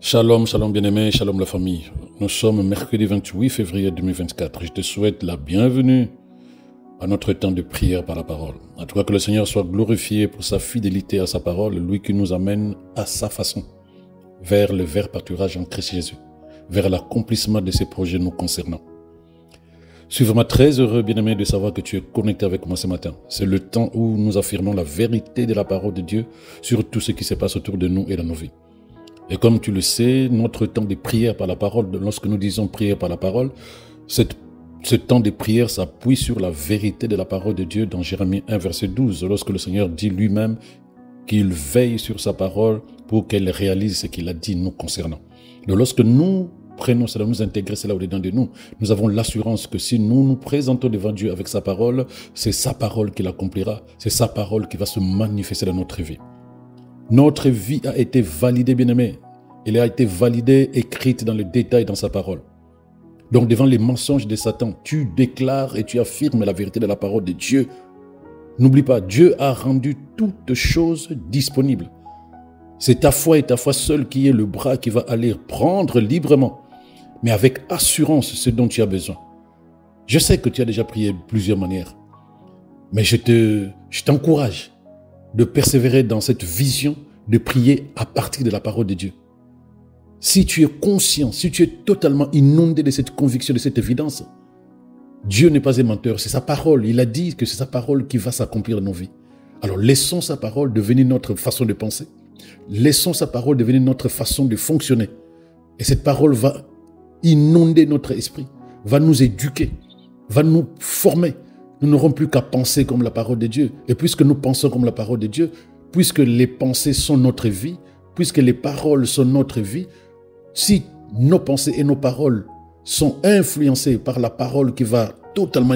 Shalom, shalom bien-aimé, shalom la famille. Nous sommes mercredi 28 février 2024. Je te souhaite la bienvenue à notre temps de prière par la parole. En tout cas, que le Seigneur soit glorifié pour sa fidélité à sa parole, lui qui nous amène à sa façon vers le vert pâturage en Christ Jésus, vers l'accomplissement de ses projets nous concernant. Je suis vraiment très heureux, bien-aimé, de savoir que tu es connecté avec moi ce matin. C'est le temps où nous affirmons la vérité de la parole de Dieu sur tout ce qui se passe autour de nous et dans nos vies. Et comme tu le sais, notre temps de prière par la parole, lorsque nous disons prière par la parole, ce temps de prière s'appuie sur la vérité de la parole de Dieu dans Jérémie 1, verset 12, lorsque le Seigneur dit lui-même qu'il veille sur sa parole pour qu'elle réalise ce qu'il a dit nous concernant. Donc lorsque nous prenons cela, nous intégrons cela au-dedans de nous, nous avons l'assurance que si nous nous présentons devant Dieu avec sa parole, c'est sa parole qui l'accomplira, c'est sa parole qui va se manifester dans notre vie. Notre vie a été validée, bien-aimée. Elle a été validée, écrite dans le détail dans sa parole. Donc devant les mensonges de Satan, tu déclares et tu affirmes la vérité de la parole de Dieu. N'oublie pas, Dieu a rendu toutes choses disponibles. C'est ta foi et ta foi seule qui est le bras qui va aller prendre librement, mais avec assurance ce dont tu as besoin. Je sais que tu as déjà prié de plusieurs manières, mais je t'encourage de persévérer dans cette vision de prier à partir de la parole de Dieu. Si tu es conscient, si tu es totalement inondé de cette conviction, de cette évidence, Dieu n'est pas un menteur, c'est sa parole. Il a dit que c'est sa parole qui va s'accomplir dans nos vies. Alors laissons sa parole devenir notre façon de penser. Laissons sa parole devenir notre façon de fonctionner. Et cette parole va inonder notre esprit, va nous éduquer, va nous former. Nous n'aurons plus qu'à penser comme la parole de Dieu. Et puisque nous pensons comme la parole de Dieu, puisque les pensées sont notre vie, puisque les paroles sont notre vie, si nos pensées et nos paroles sont influencées par la parole qui va totalement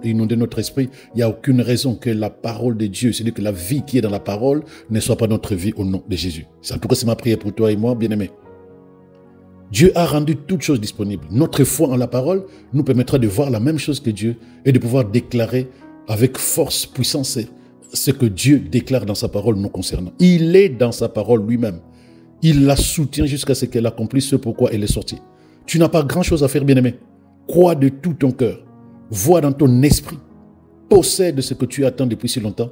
inonder notre esprit, il n'y a aucune raison que la parole de Dieu, c'est-à-dire que la vie qui est dans la parole, ne soit pas notre vie au nom de Jésus. En tout cas, c'est ma prière pour toi et moi, bien-aimé. Dieu a rendu toutes choses disponibles. Notre foi en la parole nous permettra de voir la même chose que Dieu et de pouvoir déclarer avec force, puissance, ce que Dieu déclare dans sa parole nous concernant. Il est dans sa parole lui-même. Il la soutient jusqu'à ce qu'elle accomplisse ce pourquoi elle est sortie. Tu n'as pas grand-chose à faire, bien-aimé. Crois de tout ton cœur. Vois dans ton esprit. Possède ce que tu attends depuis si longtemps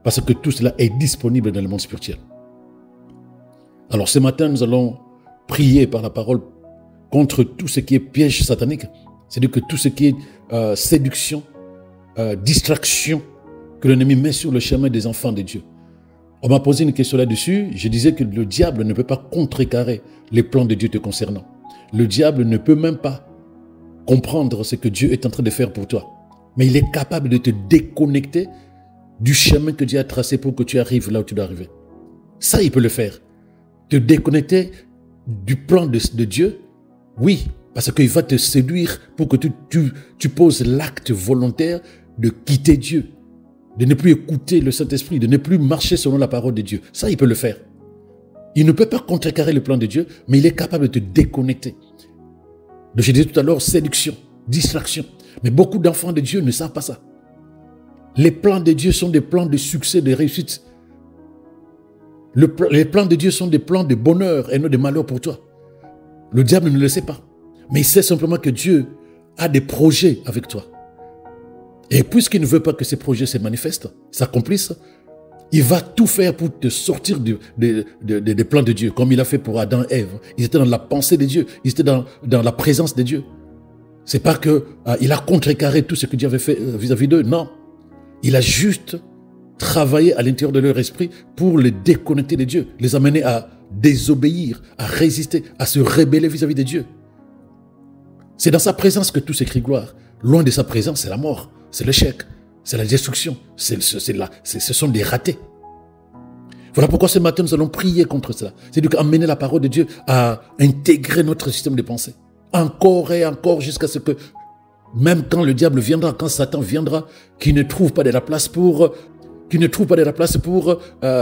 parce que tout cela est disponible dans le monde spirituel. Alors ce matin, nous allons prier par la parole contre tout ce qui est piège satanique, c'est-à-dire que tout ce qui est séduction, distraction que l'ennemi met sur le chemin des enfants de Dieu. On m'a posé une question là-dessus, je disais que le diable ne peut pas contrecarrer les plans de Dieu te concernant. Le diable ne peut même pas comprendre ce que Dieu est en train de faire pour toi. Mais il est capable de te déconnecter du chemin que Dieu a tracé pour que tu arrives là où tu dois arriver. Ça, il peut le faire. Te déconnecter du plan de Dieu, oui, parce qu'il va te séduire pour que tu poses l'acte volontaire de quitter Dieu, de ne plus écouter le Saint-Esprit, de ne plus marcher selon la parole de Dieu. Ça, il peut le faire. Il ne peut pas contrecarrer le plan de Dieu, mais il est capable de te déconnecter. Donc, je disais tout à l'heure, séduction, distraction. Mais beaucoup d'enfants de Dieu ne savent pas ça. Les plans de Dieu sont des plans de succès, de réussite. Les plans de Dieu sont des plans de bonheur et non de malheur pour toi. Le diable ne le sait pas. Mais il sait simplement que Dieu a des projets avec toi. Et puisqu'il ne veut pas que ces projets se manifestent, s'accomplissent, il va tout faire pour te sortir des plans de Dieu, comme il a fait pour Adam et Ève. Ils étaient dans la pensée de Dieu, ils étaient dans la présence de Dieu. C'est pas qu'il a contrecarré tout ce que Dieu avait fait vis-à-vis d'eux, non. Il a juste travaillé à l'intérieur de leur esprit pour les déconnecter de Dieu, les amener à désobéir, à résister, à se rebeller vis-à-vis de Dieu. C'est dans sa présence que tout s'écrit gloire. Loin de sa présence, c'est la mort, c'est l'échec, c'est la destruction, ce sont des ratés. Voilà pourquoi ce matin, nous allons prier contre cela. C'est-à-dire amener la parole de Dieu à intégrer notre système de pensée. Encore et encore jusqu'à ce que, même quand le diable viendra, quand Satan viendra, qu'il ne trouve pas de la place pour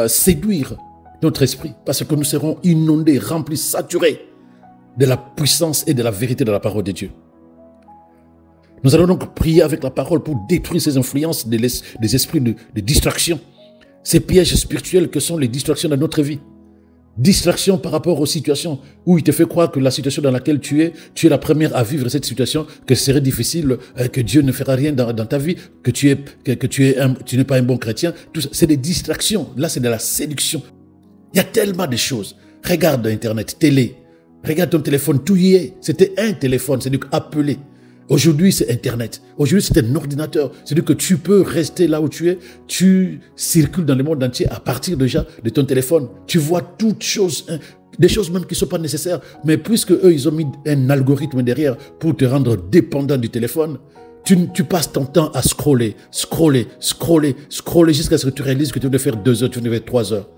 séduire notre esprit. Parce que nous serons inondés, remplis, saturés de la puissance et de la vérité de la parole de Dieu. Nous allons donc prier avec la parole pour détruire ces influences des esprits de distraction, ces pièges spirituels que sont les distractions dans notre vie. Distraction par rapport aux situations où il te fait croire que la situation dans laquelle tu es la première à vivre cette situation, que ce serait difficile, que Dieu ne fera rien dans ta vie, que tu n'es pas un bon chrétien. Tout ça, c'est des distractions. Là, c'est de la séduction. Il y a tellement de choses. Regarde Internet, télé, regarde ton téléphone, tout y est. C'était un téléphone, c'est-à-dire appeler. Aujourd'hui, c'est Internet. Aujourd'hui, c'est un ordinateur. C'est-à-dire que tu peux rester là où tu es. Tu circules dans le monde entier à partir déjà de ton téléphone. Tu vois toutes choses, des choses même qui ne sont pas nécessaires. Mais puisque eux, ils ont mis un algorithme derrière pour te rendre dépendant du téléphone, tu passes ton temps à scroller jusqu'à ce que tu réalises que tu devais faire 2 heures, tu devais faire 3 heures.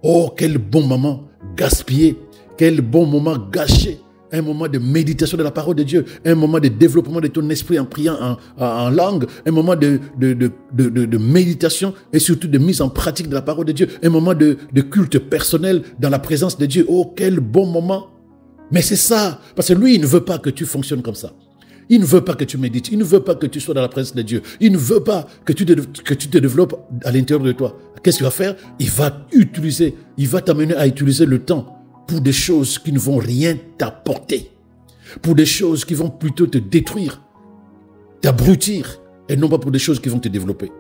Oh, quel bon moment gaspillé. Quel bon moment gâché. Un moment de méditation de la parole de Dieu, un moment de développement de ton esprit en priant en langue, un moment de méditation et surtout de mise en pratique de la parole de Dieu, un moment de culte personnel dans la présence de Dieu. Oh, quel bon moment! Mais c'est ça, parce que lui, il ne veut pas que tu fonctionnes comme ça. Il ne veut pas que tu médites, il ne veut pas que tu sois dans la présence de Dieu, il ne veut pas que tu te développes à l'intérieur de toi. Qu'est-ce qu'il va faire? Il va t'amener à utiliser le temps pour des choses qui ne vont rien t'apporter, pour des choses qui vont plutôt te détruire, t'abrutir, et non pas pour des choses qui vont te développer.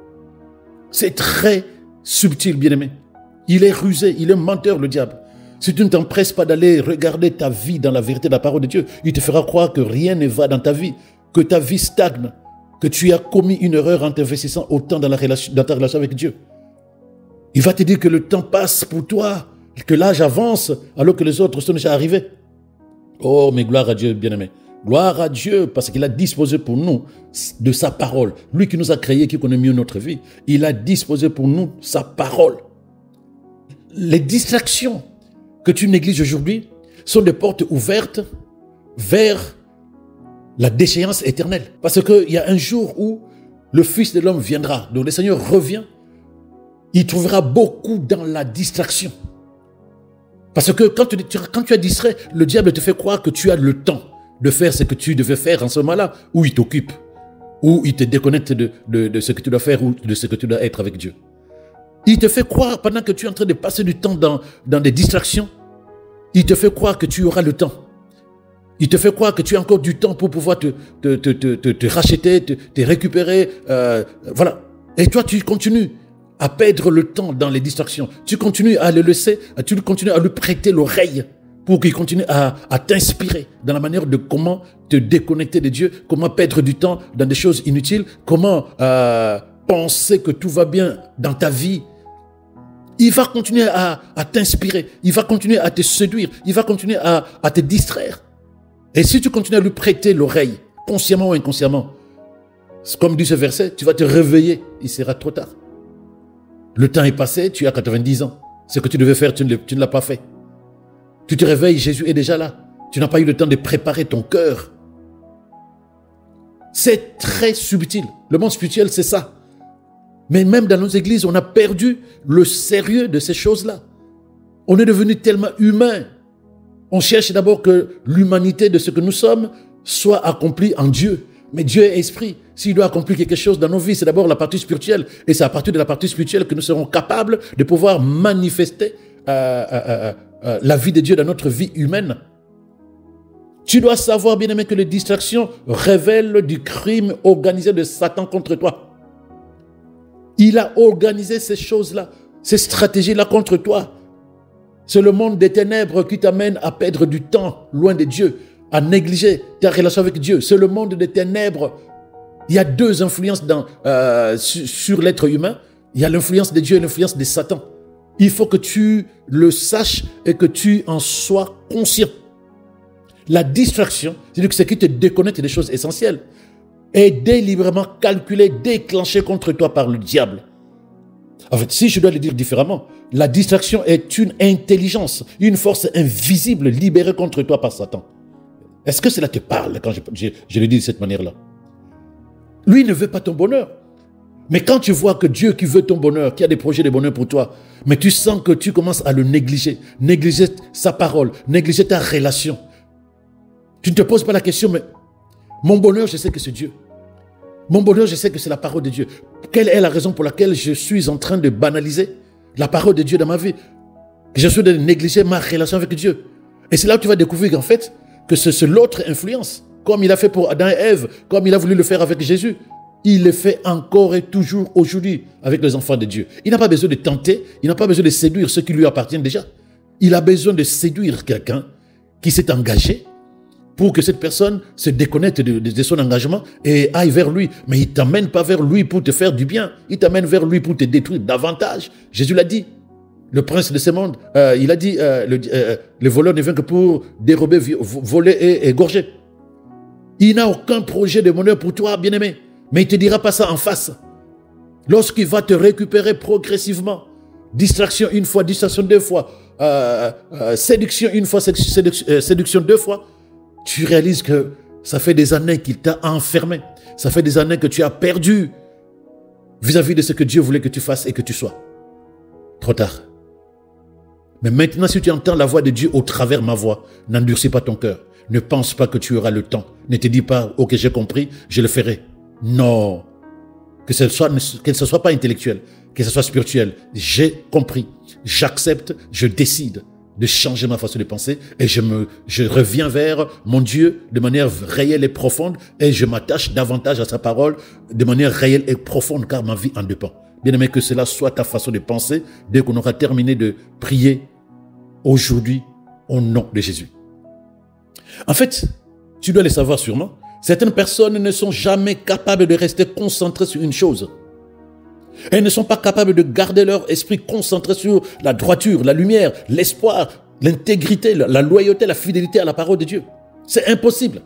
C'est très subtil, bien-aimé. Il est rusé, il est menteur, le diable. Si tu ne t'empresses pas d'aller regarder ta vie dans la vérité de la parole de Dieu, il te fera croire que rien ne va dans ta vie, que ta vie stagne, que tu as commis une erreur en t'investissant autant dans ta relation avec Dieu. Il va te dire que le temps passe pour toi, que l'âge avance alors que les autres sont déjà arrivés. Oh, mais gloire à Dieu, bien-aimé. Gloire à Dieu parce qu'il a disposé pour nous de sa parole. Lui qui nous a créés, qui connaît mieux notre vie, il a disposé pour nous sa parole. Les distractions que tu négliges aujourd'hui sont des portes ouvertes vers la déchéance éternelle. Parce qu'il y a un jour où le Fils de l'homme viendra. Donc le Seigneur revient. Il trouvera beaucoup dans la distraction. Parce que quand tu es distrait, le diable te fait croire que tu as le temps de faire ce que tu devais faire en ce moment-là, où il t'occupe, où il te déconnecte de ce que tu dois faire ou de ce que tu dois être avec Dieu. Il te fait croire, pendant que tu es en train de passer du temps dans des distractions, il te fait croire que tu auras le temps. Il te fait croire que tu as encore du temps pour pouvoir te racheter, te récupérer. Voilà. Et toi, tu continues à perdre le temps dans les distractions. Tu continues à le laisser, tu continues à lui prêter l'oreille pour qu'il continue à t'inspirer dans la manière de comment te déconnecter de Dieu, comment perdre du temps dans des choses inutiles, comment penser que tout va bien dans ta vie. Il va continuer à t'inspirer, il va continuer à te séduire, il va continuer à te distraire. Et si tu continues à lui prêter l'oreille, consciemment ou inconsciemment, comme dit ce verset, tu vas te réveiller, il sera trop tard. Le temps est passé, tu as 90 ans. Ce que tu devais faire, tu ne l'as pas fait. Tu te réveilles, Jésus est déjà là. Tu n'as pas eu le temps de préparer ton cœur. C'est très subtil. Le monde spirituel, c'est ça. Mais même dans nos églises, on a perdu le sérieux de ces choses-là. On est devenu tellement humain. On cherche d'abord que l'humanité de ce que nous sommes soit accomplie en Dieu. Mais Dieu est esprit. S'il doit accomplir quelque chose dans nos vies, c'est d'abord la partie spirituelle. Et c'est à partir de la partie spirituelle que nous serons capables de pouvoir manifester la vie de Dieu dans notre vie humaine. Tu dois savoir, bien-aimé, que les distractions révèlent du crime organisé de Satan contre toi. Il a organisé ces choses-là, ces stratégies-là contre toi. C'est le monde des ténèbres qui t'amène à perdre du temps loin de Dieu, à négliger ta relation avec Dieu. C'est le monde des ténèbres. Il y a 2 influences sur l'être humain. Il y a l'influence de Dieu et l'influence de Satan. Il faut que tu le saches et que tu en sois conscient. La distraction, c'est-à-dire que ce qui te déconnecte des choses essentielles, est délibérément calculée, déclenchée contre toi par le diable. En fait, si je dois le dire différemment, la distraction est une intelligence, une force invisible libérée contre toi par Satan. Est-ce que cela te parle quand je le dis de cette manière-là? Lui ne veut pas ton bonheur. Mais quand tu vois que Dieu qui veut ton bonheur, qui a des projets de bonheur pour toi, mais tu sens que tu commences à le négliger sa parole, négliger ta relation. Tu ne te poses pas la question, mais mon bonheur, je sais que c'est Dieu. Mon bonheur, je sais que c'est la parole de Dieu. Quelle est la raison pour laquelle je suis en train de banaliser la parole de Dieu dans ma vie? que je suis de négliger ma relation avec Dieu. Et c'est là où tu vas découvrir qu'en fait, que c'est l'autre influence, comme il a fait pour Adam et Ève, comme il a voulu le faire avec Jésus, il le fait encore et toujours aujourd'hui avec les enfants de Dieu. Il n'a pas besoin de tenter, il n'a pas besoin de séduire ceux qui lui appartiennent déjà. Il a besoin de séduire quelqu'un qui s'est engagé pour que cette personne se déconnecte de son engagement et aille vers lui. Mais il ne t'amène pas vers lui pour te faire du bien, il t'amène vers lui pour te détruire davantage. Jésus l'a dit. Le prince de ce monde, il a dit, le voleur ne vient que pour dérober, voler et égorger. Il n'a aucun projet de bonheur pour toi, bien-aimé. Mais il ne te dira pas ça en face. Lorsqu'il va te récupérer progressivement, distraction une fois, distraction deux fois, séduction une fois, séduction deux fois, tu réalises que ça fait des années qu'il t'a enfermé. Ça fait des années que tu as perdu vis-à-vis de ce que Dieu voulait que tu fasses et que tu sois. Trop tard. Mais maintenant, si tu entends la voix de Dieu au travers de ma voix, n'endurcis pas ton cœur. Ne pense pas que tu auras le temps. Ne te dis pas, ok, j'ai compris, je le ferai. Non. Que ce soit pas intellectuel, que ce soit spirituel. J'ai compris, j'accepte, je décide de changer ma façon de penser et je reviens vers mon Dieu de manière réelle et profonde et je m'attache davantage à sa parole de manière réelle et profonde car ma vie en dépend. Bien-aimé, que cela soit ta façon de penser dès qu'on aura terminé de prier aujourd'hui au nom de Jésus. En fait, tu dois le savoir sûrement, certaines personnes ne sont jamais capables de rester concentrées sur une chose. Elles ne sont pas capables de garder leur esprit concentré sur la droiture, la lumière, l'espoir, l'intégrité, la loyauté, la fidélité à la parole de Dieu. C'est impossible.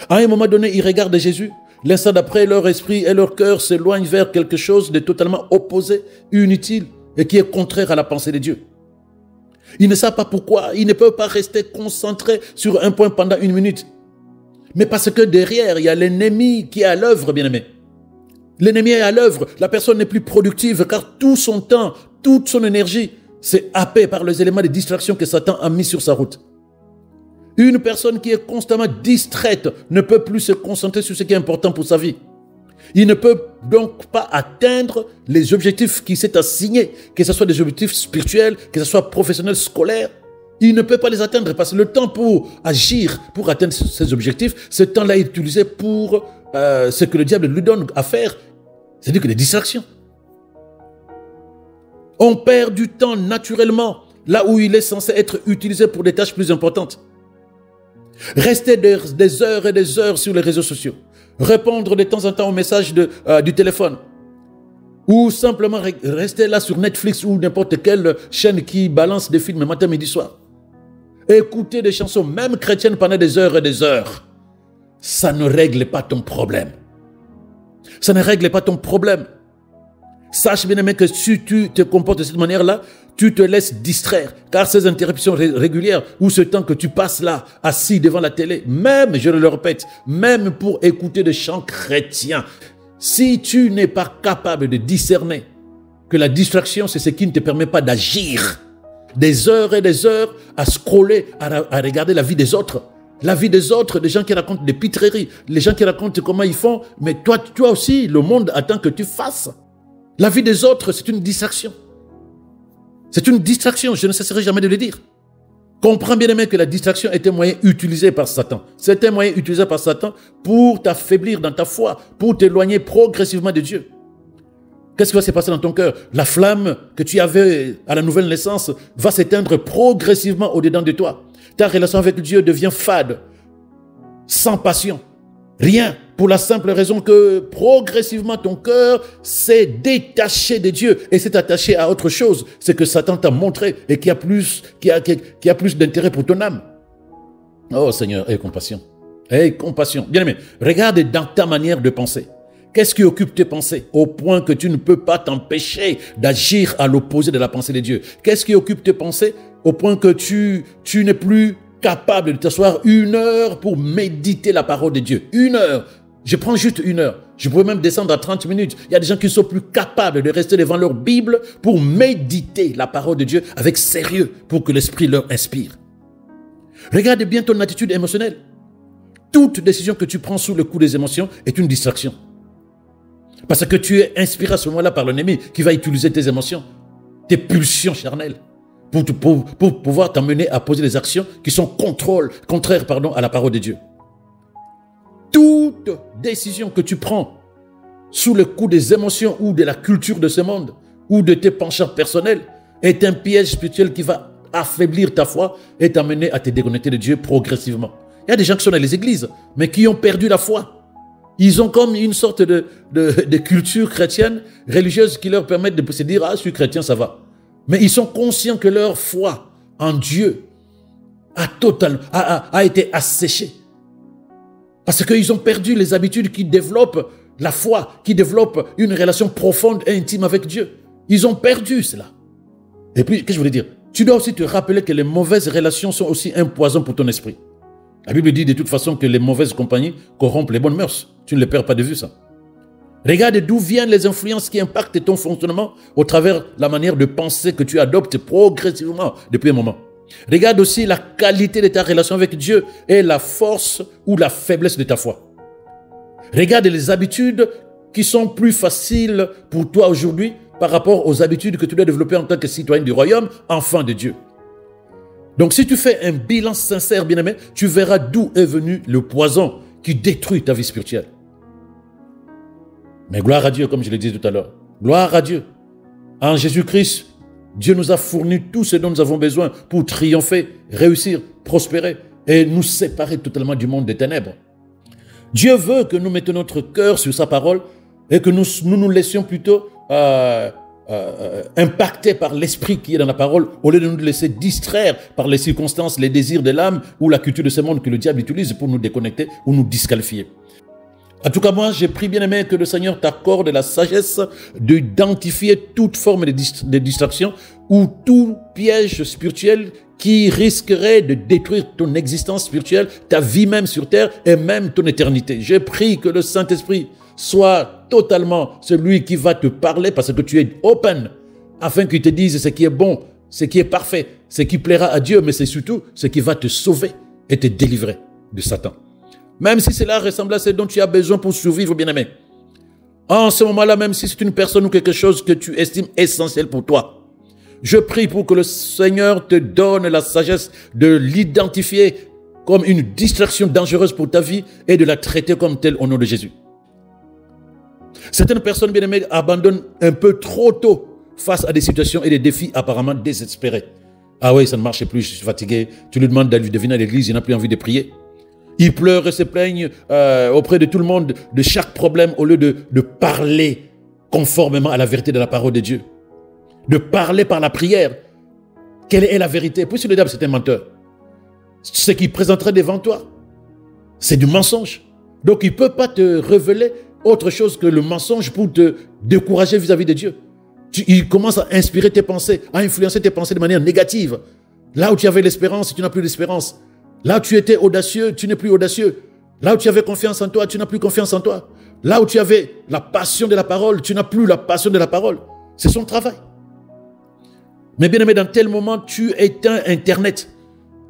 À un moment donné, ils regardent Jésus. L'instant d'après, leur esprit et leur cœur s'éloignent vers quelque chose de totalement opposé, inutile et qui est contraire à la pensée de Dieu. Ils ne savent pas pourquoi. Ils ne peuvent pas rester concentrés sur un point pendant une minute. Mais parce que derrière, il y a l'ennemi qui est à l'œuvre, bien-aimé. L'ennemi est à l'œuvre. La personne n'est plus productive car tout son temps, toute son énergie s'est happée par les éléments de distraction que Satan a mis sur sa route. Une personne qui est constamment distraite ne peut plus se concentrer sur ce qui est important pour sa vie. Il ne peut donc pas atteindre les objectifs qu'il s'est assignés, que ce soit des objectifs spirituels, que ce soit professionnels, scolaires. Il ne peut pas les atteindre parce que le temps pour agir, pour atteindre ces objectifs, ce temps-là est utilisé pour ce que le diable lui donne à faire, c'est-à-dire que des distractions. On perd du temps naturellement là où il est censé être utilisé pour des tâches plus importantes. Rester des heures et des heures sur les réseaux sociaux, répondre de temps en temps aux messages du téléphone, ou simplement rester là sur Netflix ou n'importe quelle chaîne qui balance des films matin, midi, soir. Écouter des chansons, même chrétiennes, pendant des heures et des heures. Ça ne règle pas ton problème. Ça ne règle pas ton problème. Sache bien aimé que si tu te comportes de cette manière-là, tu te laisses distraire. Car ces interruptions régulières ou ce temps que tu passes là, assis devant la télé, même, je le répète, même pour écouter des chants chrétiens, si tu n'es pas capable de discerner que la distraction, c'est ce qui ne te permet pas d'agir, des heures et des heures à scroller, à regarder la vie des autres, des gens qui racontent des pitreries, les gens qui racontent comment ils font, mais toi aussi, le monde attend que tu fasses. La vie des autres, c'est une distraction. C'est une distraction, je ne cesserai jamais de le dire. Comprends bien aimé que la distraction est un moyen utilisé par Satan. C'est un moyen utilisé par Satan pour t'affaiblir dans ta foi, pour t'éloigner progressivement de Dieu. Qu'est-ce qui va se passer dans ton cœur? La flamme que tu avais à la nouvelle naissance va s'éteindre progressivement au-dedans de toi. Ta relation avec Dieu devient fade, sans passion. Rien, pour la simple raison que progressivement ton cœur s'est détaché de Dieu et s'est attaché à autre chose. C'est que Satan t'a montré et qui a plus d'intérêt pour ton âme. Oh Seigneur, aie compassion. Aie compassion. Bien aimé, regarde dans ta manière de penser. Qu'est-ce qui occupe tes pensées au point que tu ne peux pas t'empêcher d'agir à l'opposé de la pensée de Dieu? Qu'est-ce qui occupe tes pensées au point que tu n'es plus capable de t'asseoir 1 heure pour méditer la parole de Dieu? 1 heure. Je prends juste 1 heure. Je pourrais même descendre à 30 minutes. Il y a des gens qui sont plus capables de rester devant leur Bible pour méditer la parole de Dieu avec sérieux pour que l'Esprit leur inspire. Regarde bien ton attitude émotionnelle. Toute décision que tu prends sous le coup des émotions est une distraction. Parce que tu es inspiré à ce moment-là par l'ennemi qui va utiliser tes émotions, tes pulsions charnelles, pour pouvoir t'amener à poser des actions qui sont contraires à la parole de Dieu. Toute décision que tu prends sous le coup des émotions ou de la culture de ce monde ou de tes penchants personnels est un piège spirituel qui va affaiblir ta foi et t'amener à te déconnecter de Dieu progressivement. Il y a des gens qui sont dans les églises, mais qui ont perdu la foi. Ils ont comme une sorte de culture chrétienne, religieuse, qui leur permet de se dire « Ah, je suis chrétien, ça va ». Mais ils sont conscients que leur foi en Dieu a été asséchée. Parce qu'ils ont perdu les habitudes qui développent la foi, qui développent une relation profonde et intime avec Dieu. Ils ont perdu cela. Et puis, qu'est-ce que je voulais dire? Tu dois aussi te rappeler que les mauvaises relations sont aussi un poison pour ton esprit. La Bible dit de toute façon que les mauvaises compagnies corrompent les bonnes mœurs. Tu ne les perds pas de vue, ça. Regarde d'où viennent les influences qui impactent ton fonctionnement au travers la manière de penser que tu adoptes progressivement depuis un moment. Regarde aussi la qualité de ta relation avec Dieu et la force ou la faiblesse de ta foi. Regarde les habitudes qui sont plus faciles pour toi aujourd'hui par rapport aux habitudes que tu dois développer en tant que citoyen du royaume, enfant de Dieu. Donc si tu fais un bilan sincère, bien-aimé, tu verras d'où est venu le poison qui détruit ta vie spirituelle. Mais gloire à Dieu, comme je l'ai dit tout à l'heure. Gloire à Dieu. En Jésus-Christ, Dieu nous a fourni tout ce dont nous avons besoin pour triompher, réussir, prospérer et nous séparer totalement du monde des ténèbres. Dieu veut que nous mettions notre cœur sur sa parole et que nous laissions plutôt impactés par l'esprit qui est dans la parole au lieu de nous laisser distraire par les circonstances, les désirs de l'âme ou la culture de ce monde que le diable utilise pour nous déconnecter ou nous disqualifier. En tout cas, moi, j'ai prié, bien-aimé, que le Seigneur t'accorde la sagesse d'identifier toute forme de distraction ou tout piège spirituel qui risquerait de détruire ton existence spirituelle, ta vie même sur terre et même ton éternité. J'ai prié que le Saint-Esprit soit totalement celui qui va te parler parce que tu es open afin qu'il te dise ce qui est bon, ce qui est parfait, ce qui plaira à Dieu, mais c'est surtout ce qui va te sauver et te délivrer de Satan. Même si cela ressemble à ce dont tu as besoin pour survivre, bien-aimé. En ce moment-là, même si c'est une personne ou quelque chose que tu estimes essentiel pour toi, je prie pour que le Seigneur te donne la sagesse de l'identifier comme une distraction dangereuse pour ta vie et de la traiter comme telle au nom de Jésus. Certaines personnes, bien-aimées, abandonnent un peu trop tôt face à des situations et des défis apparemment désespérés. Ah oui, ça ne marche plus, je suis fatigué. Tu lui demandes d'aller venir à l'église, il n'a plus envie de prier. Il pleure et se plaigne auprès de tout le monde de chaque problème au lieu de parler conformément à la vérité de la parole de Dieu. De parler par la prière. Quelle est la vérité? Puisque le diable, c'est un menteur. Ce qu'il présenterait devant toi, c'est du mensonge. Donc, il ne peut pas te révéler autre chose que le mensonge pour te décourager vis-à-vis de Dieu. Il commence à inspirer tes pensées, à influencer tes pensées de manière négative. Là où tu avais l'espérance, tu n'as plus l'espérance. Là où tu étais audacieux, tu n'es plus audacieux. Là où tu avais confiance en toi, tu n'as plus confiance en toi. Là où tu avais la passion de la parole, tu n'as plus la passion de la parole. C'est son travail. Mais bien aimé, dans tel moment, tu éteins Internet.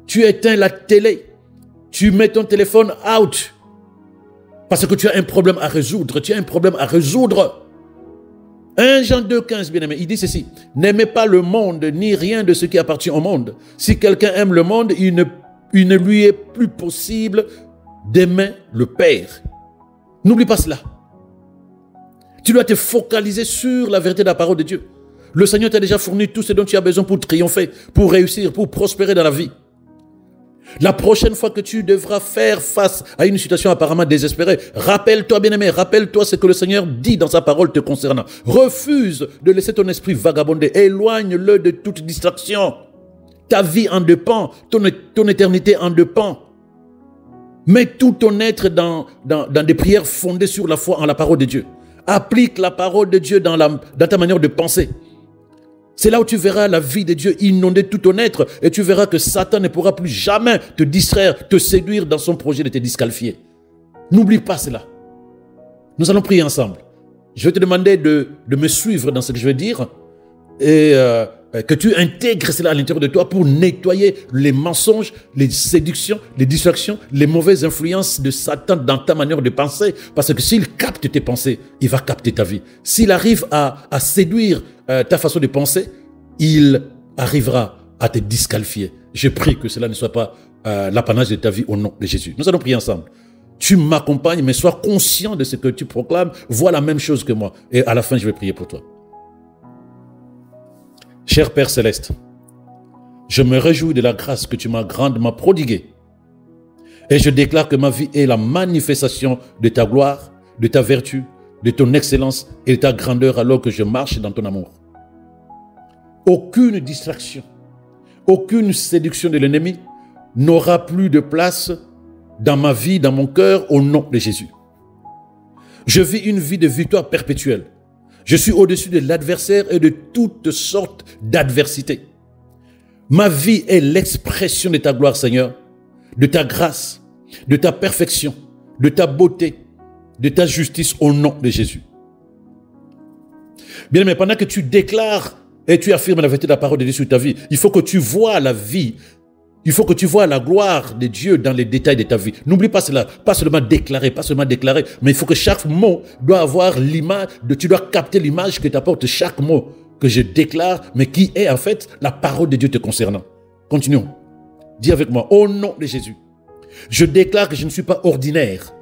Tu éteins la télé. Tu mets ton téléphone out. Parce que tu as un problème à résoudre. Tu as un problème à résoudre. 1 Jean 2,15, bien aimé, il dit ceci. N'aimez pas le monde, ni rien de ce qui appartient au monde. Si quelqu'un aime le monde, il ne lui est plus possible d'aimer le Père. N'oublie pas cela. Tu dois te focaliser sur la vérité de la parole de Dieu. Le Seigneur t'a déjà fourni tout ce dont tu as besoin pour triompher, pour réussir, pour prospérer dans la vie. La prochaine fois que tu devras faire face à une situation apparemment désespérée, rappelle-toi, bien-aimé, rappelle-toi ce que le Seigneur dit dans sa parole te concernant. Refuse de laisser ton esprit vagabonder. Éloigne-le de toute distraction. Ta vie en dépend, ton éternité en dépend. Mets tout ton être dans des prières fondées sur la foi en la parole de Dieu. Applique la parole de Dieu dans ta manière de penser. C'est là où tu verras la vie de Dieu inonder tout ton être et tu verras que Satan ne pourra plus jamais te distraire, te séduire dans son projet de te disqualifier. N'oublie pas cela. Nous allons prier ensemble. Je vais te demander de me suivre dans ce que je vais dire et que tu intègres cela à l'intérieur de toi pour nettoyer les mensonges, les séductions, les distractions, les mauvaises influences de Satan dans ta manière de penser. Parce que s'il capte tes pensées, il va capter ta vie. S'il arrive à séduire ta façon de penser, il arrivera à te disqualifier. Je prie que cela ne soit pas l'apanage de ta vie au nom de Jésus. Nous allons prier ensemble. Tu m'accompagnes, mais sois conscient de ce que tu proclames. Vois la même chose que moi. Et à la fin, je vais prier pour toi. Cher Père Céleste, je me réjouis de la grâce que tu m'as grandement prodiguée. Et je déclare que ma vie est la manifestation de ta gloire, de ta vertu, de ton excellence et de ta grandeur alors que je marche dans ton amour. Aucune distraction, aucune séduction de l'ennemi n'aura plus de place dans ma vie, dans mon cœur, au nom de Jésus. Je vis une vie de victoire perpétuelle. Je suis au-dessus de l'adversaire et de toutes sortes d'adversités. Ma vie est l'expression de ta gloire, Seigneur, de ta grâce, de ta perfection, de ta beauté, de ta justice au nom de Jésus. Bien, mais pendant que tu déclares et tu affirmes la vérité de la parole de Dieu sur ta vie, il faut que tu vois la vie, il faut que tu vois la gloire de Dieu dans les détails de ta vie. N'oublie pas cela, pas seulement déclarer, mais il faut que chaque mot doit avoir l'image, tu dois capter l'image que t'apporte chaque mot que je déclare, mais qui est en fait la parole de Dieu te concernant. Continuons. Dis avec moi, au nom de Jésus, je déclare que je ne suis pas ordinaire.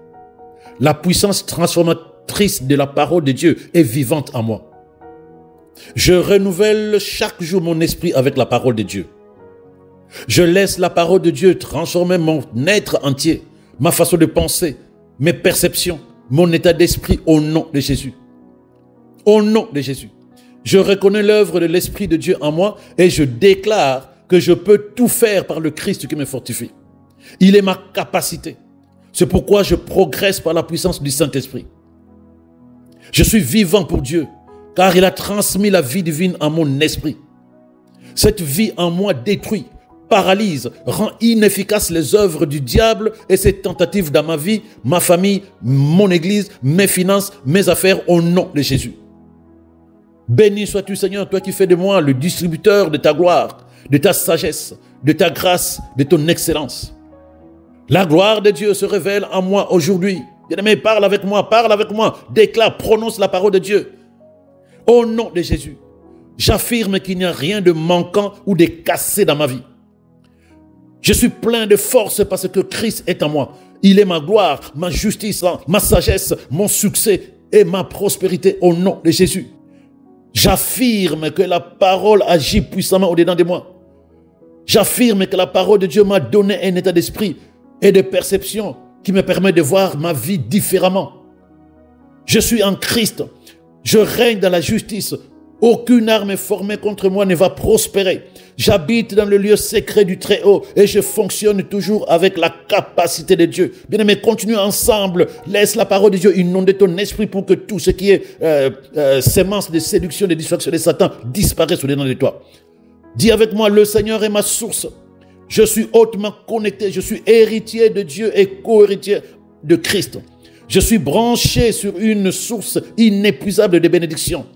La puissance transformatrice de la parole de Dieu est vivante en moi. Je renouvelle chaque jour mon esprit avec la parole de Dieu. Je laisse la parole de Dieu transformer mon être entier, ma façon de penser, mes perceptions, mon état d'esprit au nom de Jésus. Au nom de Jésus. Je reconnais l'œuvre de l'Esprit de Dieu en moi et je déclare que je peux tout faire par le Christ qui me fortifie. Il est ma capacité. C'est pourquoi je progresse par la puissance du Saint-Esprit. Je suis vivant pour Dieu, car il a transmis la vie divine en mon esprit. Cette vie en moi détruit, paralyse, rend inefficaces les œuvres du diable et ses tentatives dans ma vie, ma famille, mon église, mes finances, mes affaires, au nom de Jésus. Béni sois-tu, Seigneur, toi qui fais de moi le distributeur de ta gloire, de ta sagesse, de ta grâce, de ton excellence. La gloire de Dieu se révèle en moi aujourd'hui. Bien-aimé, parle avec moi, déclare, prononce la parole de Dieu. Au nom de Jésus, j'affirme qu'il n'y a rien de manquant ou de cassé dans ma vie. Je suis plein de force parce que Christ est en moi. Il est ma gloire, ma justice, ma sagesse, mon succès et ma prospérité au nom de Jésus. J'affirme que la parole agit puissamment au-dedans de moi. J'affirme que la parole de Dieu m'a donné un état d'esprit et de perception qui me permet de voir ma vie différemment. Je suis en Christ. Je règne dans la justice. Aucune arme formée contre moi ne va prospérer. J'habite dans le lieu secret du Très-Haut et je fonctionne toujours avec la capacité de Dieu. Bien-aimés, continuons ensemble. Laisse la parole de Dieu inonder ton esprit pour que tout ce qui est sémence de séduction, de distraction de Satan disparaisse au-dedans de toi. Dis avec moi, le Seigneur est ma source. Je suis hautement connecté. Je suis héritier de Dieu et co-héritier de Christ. Je suis branché sur une source inépuisable de bénédictions.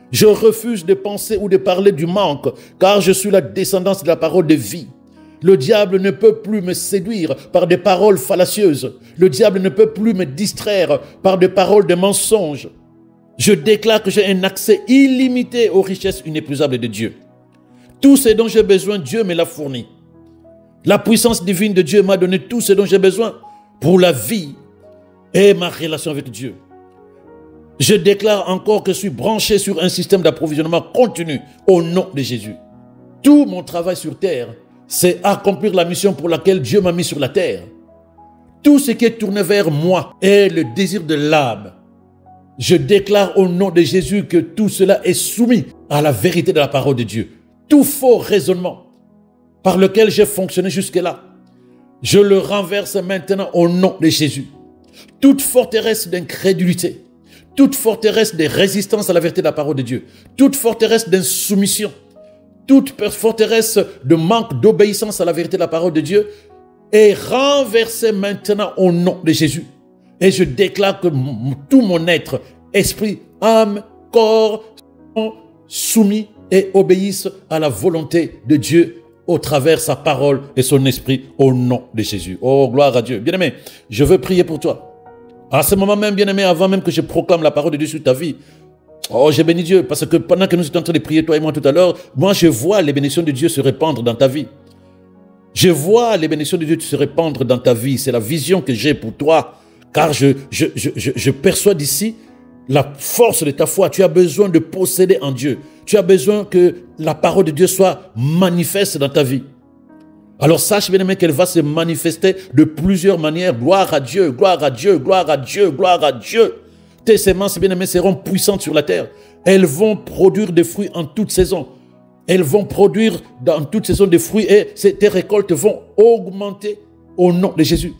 Je refuse de penser ou de parler du manque, car je suis la descendance de la parole de vie. Le diable ne peut plus me séduire par des paroles fallacieuses. Le diable ne peut plus me distraire par des paroles de mensonges. Je déclare que j'ai un accès illimité aux richesses inépuisables de Dieu. Tout ce dont j'ai besoin, Dieu me l'a fourni. La puissance divine de Dieu m'a donné tout ce dont j'ai besoin pour la vie et ma relation avec Dieu. Je déclare encore que je suis branché sur un système d'approvisionnement continu au nom de Jésus. Tout mon travail sur terre, c'est accomplir la mission pour laquelle Dieu m'a mis sur la terre. Tout ce qui est tourné vers moi est le désir de l'âme. Je déclare au nom de Jésus que tout cela est soumis à la vérité de la parole de Dieu. Tout faux raisonnement par lequel j'ai fonctionné jusque-là, je le renverse maintenant au nom de Jésus. Toute forteresse d'incrédulité, toute forteresse de résistance à la vérité de la parole de Dieu, toute forteresse d'insoumission, toute forteresse de manque d'obéissance à la vérité de la parole de Dieu est renversée maintenant au nom de Jésus. Et je déclare que tout mon être, esprit, âme, corps, sont soumis et obéissent à la volonté de Dieu au travers de sa parole et son esprit au nom de Jésus. Oh, gloire à Dieu. Bien-aimé, je veux prier pour toi. À ce moment même, bien-aimé, avant même que je proclame la parole de Dieu sur ta vie, Oh, j'ai béni Dieu, parce que pendant que nous étions en train de prier, toi et moi tout à l'heure, moi je vois les bénédictions de Dieu se répandre dans ta vie. Je vois les bénédictions de Dieu se répandre dans ta vie. C'est la vision que j'ai pour toi. Car je perçois d'ici la force de ta foi. Tu as besoin de posséder en Dieu. Tu as besoin que la parole de Dieu soit manifeste dans ta vie. Alors sache bien aimé qu'elle va se manifester de plusieurs manières. Gloire à Dieu, gloire à Dieu, gloire à Dieu, gloire à Dieu. Tes semences bien aimées seront puissantes sur la terre. Elles vont produire des fruits en toute saison. Elles vont produire dans toute saison des fruits et tes récoltes vont augmenter au nom de Jésus.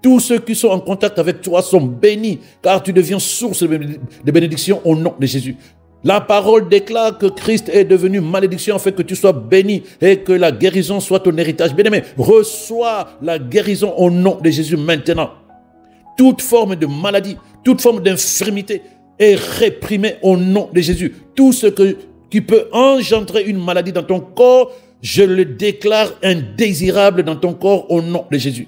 Tous ceux qui sont en contact avec toi sont bénis car tu deviens source de bénédiction au nom de Jésus. La parole déclare que Christ est devenu malédiction afin que tu sois béni et que la guérison soit ton héritage. Bien-aimé, reçois la guérison au nom de Jésus maintenant. Toute forme de maladie, toute forme d'infirmité est réprimée au nom de Jésus. Tout ce qui peut engendrer une maladie dans ton corps, je le déclare indésirable dans ton corps au nom de Jésus.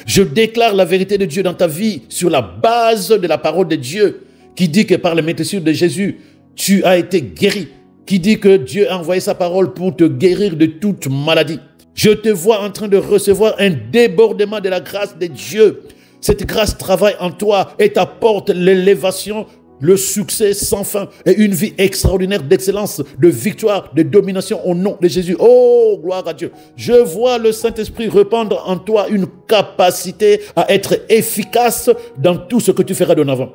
Je déclare la vérité de Dieu dans ta vie sur la base de la parole de Dieu qui dit que par les métissures de Jésus, tu as été guéri. Qui dit que Dieu a envoyé sa parole pour te guérir de toute maladie. Je te vois en train de recevoir un débordement de la grâce de Dieu. Cette grâce travaille en toi et t'apporte l'élévation, le succès sans fin et une vie extraordinaire d'excellence, de victoire, de domination au nom de Jésus. Oh, gloire à Dieu. Je vois le Saint-Esprit répandre en toi une capacité à être efficace dans tout ce que tu feras de l'avant.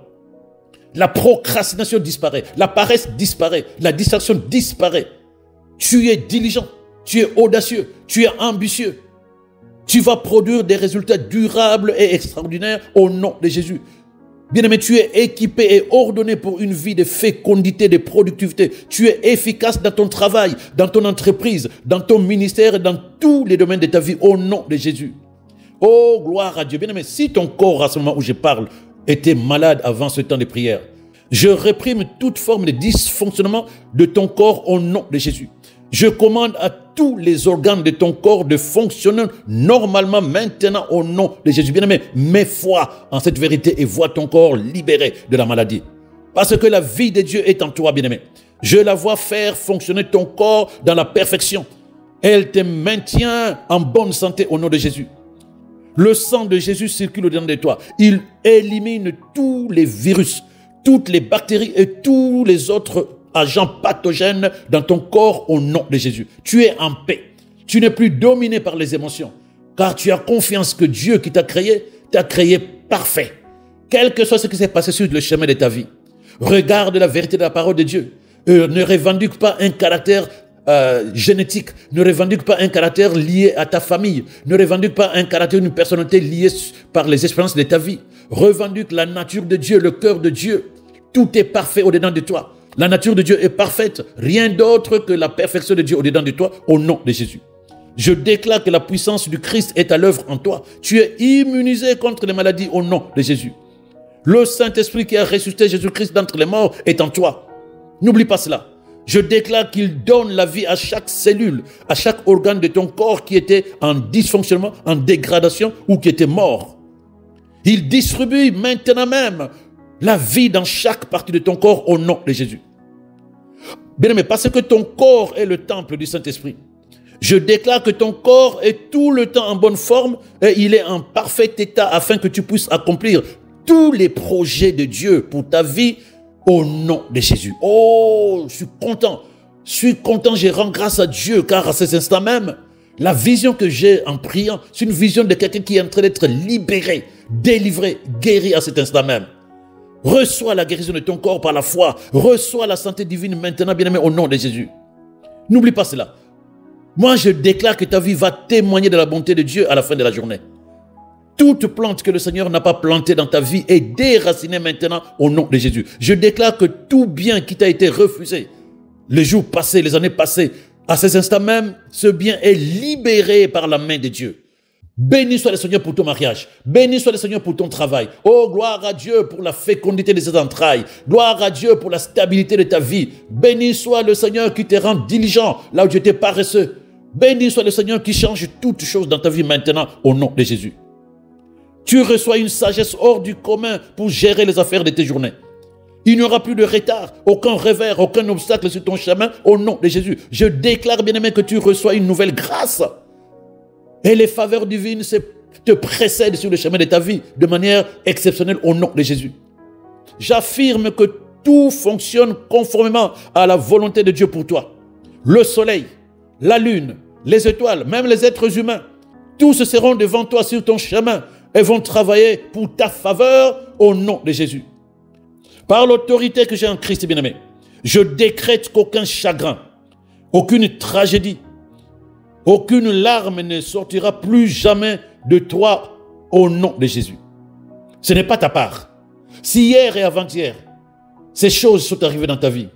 La procrastination disparaît, la paresse disparaît, la distraction disparaît. Tu es diligent, tu es audacieux, tu es ambitieux. Tu vas produire des résultats durables et extraordinaires au nom de Jésus. Bien-aimé, tu es équipé et ordonné pour une vie de fécondité, de productivité. Tu es efficace dans ton travail, dans ton entreprise, dans ton ministère et dans tous les domaines de ta vie au nom de Jésus. Oh, gloire à Dieu. Bien-aimé, si ton corps à ce moment où je parle était malade avant ce temps de prière, je réprime toute forme de dysfonctionnement de ton corps au nom de Jésus. Je commande à tous les organes de ton corps de fonctionner normalement maintenant au nom de Jésus. Bien-aimé, mets foi en cette vérité et vois ton corps libéré de la maladie. Parce que la vie de Dieu est en toi, bien-aimé. Je la vois faire fonctionner ton corps dans la perfection. Elle te maintient en bonne santé au nom de Jésus. Le sang de Jésus circule au-dedans de toi. Il élimine tous les virus, toutes les bactéries et tous les autres agents pathogènes dans ton corps au nom de Jésus. Tu es en paix. Tu n'es plus dominé par les émotions. Car tu as confiance que Dieu qui t'a créé parfait. Quel que soit ce qui s'est passé sur le chemin de ta vie. Regarde la vérité de la parole de Dieu. Ne revendique pas un caractère génétique, ne revendique pas un caractère lié à ta famille, ne revendique pas un caractère, une personnalité liée par les expériences de ta vie. Revendique la nature de Dieu, le cœur de Dieu. Tout est parfait au-dedans de toi. La nature de Dieu est parfaite. Rien d'autre que la perfection de Dieu au-dedans de toi au nom de Jésus. Je déclare que la puissance du Christ est à l'œuvre en toi. Tu es immunisé contre les maladies au nom de Jésus. Le Saint-Esprit qui a ressuscité Jésus-Christ d'entre les morts est en toi. N'oublie pas cela. Je déclare qu'il donne la vie à chaque cellule, à chaque organe de ton corps qui était en dysfonctionnement, en dégradation ou qui était mort. Il distribue maintenant même la vie dans chaque partie de ton corps au nom de Jésus. Bien aimé, parce que ton corps est le temple du Saint-Esprit. Je déclare que ton corps est tout le temps en bonne forme et il est en parfait état afin que tu puisses accomplir tous les projets de Dieu pour ta vie au nom de Jésus. Oh, je suis content, je rends grâce à Dieu car à ces instants même, la vision que j'ai en priant, c'est une vision de quelqu'un qui est en train d'être libéré, délivré, guéri à cet instant même. Reçois la guérison de ton corps par la foi. Reçois la santé divine maintenant, bien-aimé, au nom de Jésus. N'oublie pas cela. Moi, je déclare que ta vie va témoigner de la bonté de Dieu à la fin de la journée. Toute plante que le Seigneur n'a pas plantée dans ta vie est déracinée maintenant au nom de Jésus. Je déclare que tout bien qui t'a été refusé, les jours passés, les années passées, à ces instants même, ce bien est libéré par la main de Dieu. Béni soit le Seigneur pour ton mariage. Béni soit le Seigneur pour ton travail. Oh, gloire à Dieu pour la fécondité de ses entrailles. Gloire à Dieu pour la stabilité de ta vie. Béni soit le Seigneur qui te rend diligent là où tu étais paresseux. Béni soit le Seigneur qui change toutes choses dans ta vie maintenant au nom de Jésus. Tu reçois une sagesse hors du commun pour gérer les affaires de tes journées. Il n'y aura plus de retard, aucun revers, aucun obstacle sur ton chemin au nom de Jésus. Je déclare, bien-aimé, que tu reçois une nouvelle grâce. Et les faveurs divines te précèdent sur le chemin de ta vie de manière exceptionnelle au nom de Jésus. J'affirme que tout fonctionne conformément à la volonté de Dieu pour toi. Le soleil, la lune, les étoiles, même les êtres humains, tous seront devant toi sur ton chemin et vont travailler pour ta faveur au nom de Jésus. Par l'autorité que j'ai en Christ, bien-aimé, je décrète qu'aucun chagrin, aucune tragédie, aucune larme ne sortira plus jamais de toi au nom de Jésus. Ce n'est pas ta part. Si hier et avant-hier, ces choses sont arrivées dans ta vie,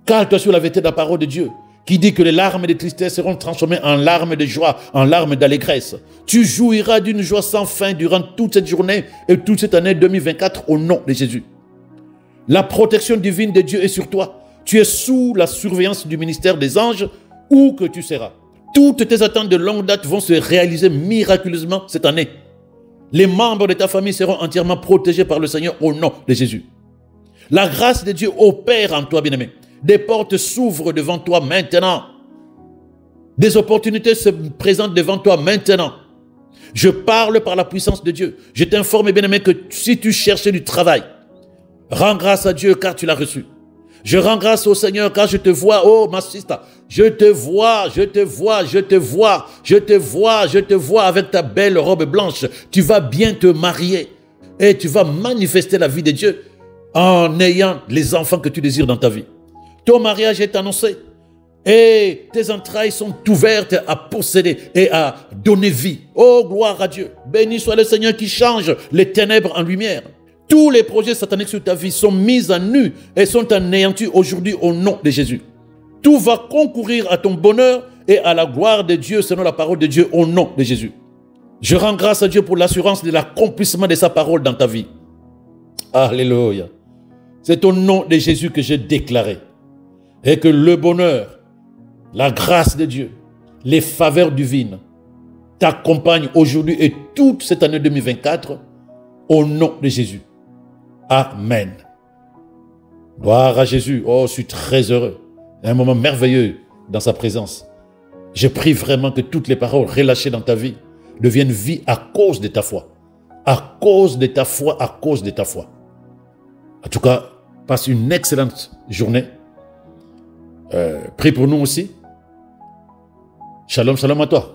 cale-toi sur la vérité de la parole de Dieu qui dit que les larmes de tristesse seront transformées en larmes de joie, en larmes d'allégresse. Tu jouiras d'une joie sans fin durant toute cette journée et toute cette année 2024 au nom de Jésus. La protection divine de Dieu est sur toi. Tu es sous la surveillance du ministère des anges, où que tu seras. Toutes tes attentes de longue date vont se réaliser miraculeusement cette année. Les membres de ta famille seront entièrement protégés par le Seigneur au nom de Jésus. La grâce de Dieu opère en toi, bien-aimé. Des portes s'ouvrent devant toi maintenant. Des opportunités se présentent devant toi maintenant. Je parle par la puissance de Dieu. Je t'informe, bien-aimé, que si tu cherchais du travail, rends grâce à Dieu car tu l'as reçu. Je rends grâce au Seigneur car je te vois, oh ma sister, je te vois, je te vois, je te vois, je te vois, je te vois avec ta belle robe blanche. Tu vas bien te marier et tu vas manifester la vie de Dieu en ayant les enfants que tu désires dans ta vie. Ton mariage est annoncé et tes entrailles sont ouvertes à posséder et à donner vie. Oh, gloire à Dieu. Béni soit le Seigneur qui change les ténèbres en lumière. Tous les projets sataniques sur ta vie sont mis à nu et sont anéantis aujourd'hui au nom de Jésus. Tout va concourir à ton bonheur et à la gloire de Dieu selon la parole de Dieu au nom de Jésus. Je rends grâce à Dieu pour l'assurance de l'accomplissement de sa parole dans ta vie. Alléluia. C'est au nom de Jésus que j'ai déclaré. Et que le bonheur, la grâce de Dieu, les faveurs divines t'accompagnent aujourd'hui et toute cette année 2024 au nom de Jésus. Amen. Gloire à Jésus. Oh, je suis très heureux. Un moment merveilleux dans sa présence. Je prie vraiment que toutes les paroles relâchées dans ta vie deviennent vie à cause de ta foi. À cause de ta foi, à cause de ta foi. En tout cas, passe une excellente journée. Prie pour nous aussi. Shalom, shalom à toi.